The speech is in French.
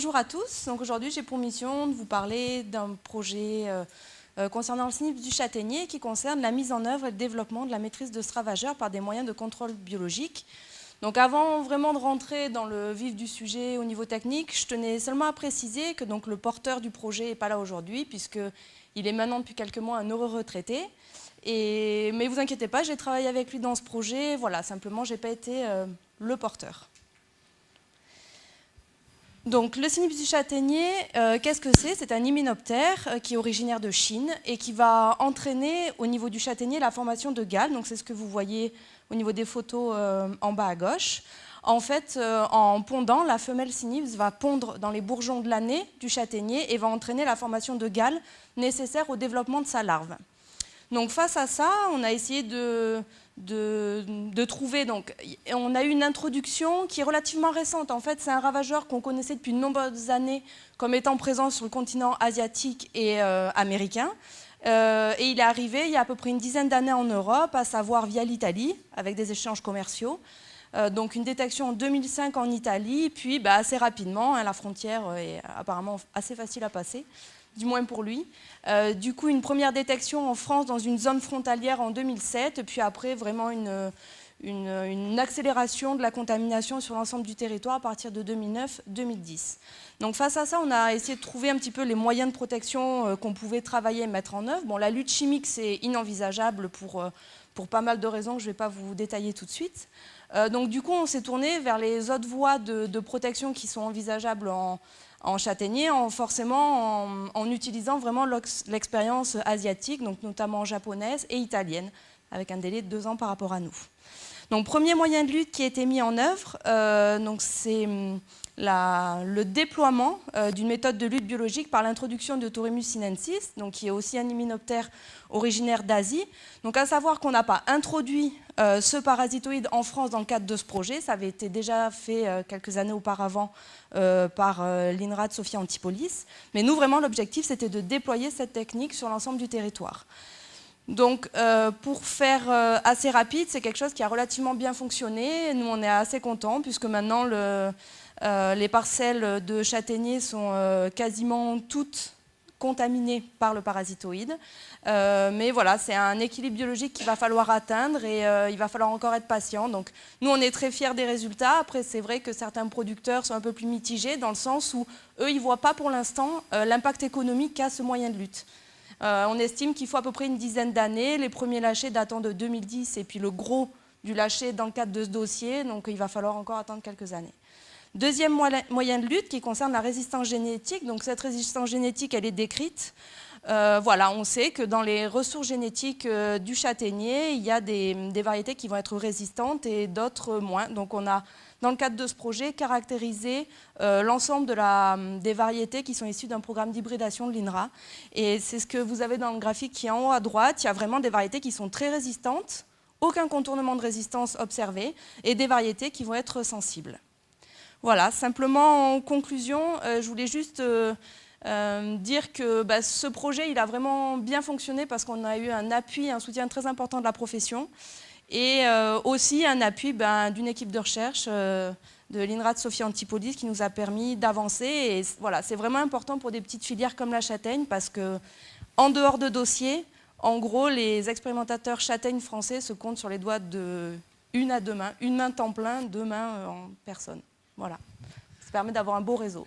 Bonjour à tous. Donc aujourd'hui, j'ai pour mission de vous parler d'un projet concernant le CNIPS du châtaignier qui concerne la mise en œuvre et le développement de la maîtrise de ce ravageur par des moyens de contrôle biologique. Donc avant vraiment de rentrer dans le vif du sujet au niveau technique, je tenais seulement à préciser que donc, le porteur du projet n'est pas là aujourd'hui puisqu'il est maintenant depuis quelques mois un heureux retraité. Mais ne vous inquiétez pas, j'ai travaillé avec lui dans ce projet. Voilà, simplement, je n'ai pas été le porteur. Donc, le CNIPS du châtaignier, qu'est-ce que c'est? C'est un hyménoptère qui est originaire de Chine et qui va entraîner au niveau du châtaignier la formation de galles. Donc, c'est ce que vous voyez au niveau des photos en bas à gauche. En fait, en pondant, la femelle CNIPS va pondre dans les bourgeons de l'année du châtaignier et va entraîner la formation de galles nécessaire au développement de sa larve. Donc, face à ça, on a essayé de trouver, donc, on a eu une introduction qui est relativement récente. En fait, c'est un ravageur qu'on connaissait depuis de nombreuses années comme étant présent sur le continent asiatique et américain. Et il est arrivé il y a à peu près une dizaine d'années en Europe, à savoir via l'Italie, avec des échanges commerciaux. Donc une détection en 2005 en Italie, puis assez rapidement, la frontière est apparemment assez facile à passer, du moins pour lui. Du coup, une première détection en France dans une zone frontalière en 2007, puis après vraiment une accélération de la contamination sur l'ensemble du territoire à partir de 2009-2010. Donc face à ça, on a essayé de trouver un petit peu les moyens de protection qu'on pouvait travailler et mettre en œuvre. Bon, la lutte chimique, c'est inenvisageable pour pas mal de raisons que je ne vais pas vous détailler tout de suite. Donc du coup, on s'est tourné vers les autres voies de protection qui sont envisageables en châtaignier, en utilisant vraiment l'expérience asiatique, donc notamment japonaise et italienne, avec un délai de 2 ans par rapport à nous. Donc, premier moyen de lutte qui a été mis en œuvre, c'est le déploiement d'une méthode de lutte biologique par l'introduction de Taurus sinensis, donc qui est aussi un hyménoptère originaire d'Asie. Donc, à savoir qu'on n'a pas introduit ce parasitoïde en France dans le cadre de ce projet. Ça avait été déjà fait quelques années auparavant par l'INRA de Sophia Antipolis. Mais nous, vraiment, l'objectif, c'était de déployer cette technique sur l'ensemble du territoire. Donc, pour faire assez rapide, c'est quelque chose qui a relativement bien fonctionné. Nous, on est assez contents, puisque maintenant, les parcelles de châtaigniers sont quasiment toutes contaminées par le parasitoïde. Mais voilà, c'est un équilibre biologique qu'il va falloir atteindre et il va falloir encore être patient. Donc, nous, on est très fiers des résultats. Après, c'est vrai que certains producteurs sont un peu plus mitigés, dans le sens où eux, ils ne voient pas pour l'instant l'impact économique qu'a ce moyen de lutte. On estime qu'il faut à peu près une dizaine d'années, les premiers lâchers datant de 2010 et puis le gros du lâcher dans le cadre de ce dossier, donc il va falloir encore attendre quelques années. Deuxième moyen de lutte qui concerne la résistance génétique, donc cette résistance génétique elle est décrite. Voilà, on sait que dans les ressources génétiques du châtaignier, il y a des variétés qui vont être résistantes et d'autres moins. Donc on a, dans le cadre de ce projet, caractérisé l'ensemble des variétés qui sont issues d'un programme d'hybridation de l'INRA. Et c'est ce que vous avez dans le graphique qui est en haut à droite. Il y a vraiment des variétés qui sont très résistantes, aucun contournement de résistance observé, et des variétés qui vont être sensibles. Voilà, simplement en conclusion, je voulais juste dire que ce projet il a vraiment bien fonctionné parce qu'on a eu un appui, un soutien très important de la profession et aussi un appui d'une équipe de recherche de l'INRA de Sophia Antipolis qui nous a permis d'avancer. Et voilà, c'est vraiment important pour des petites filières comme la châtaigne parce qu'en dehors de dossiers, en gros, les expérimentateurs châtaignes français se comptent sur les doigts de une à deux mains, une main temps plein, 2 mains en personne. Voilà, ça permet d'avoir un beau réseau.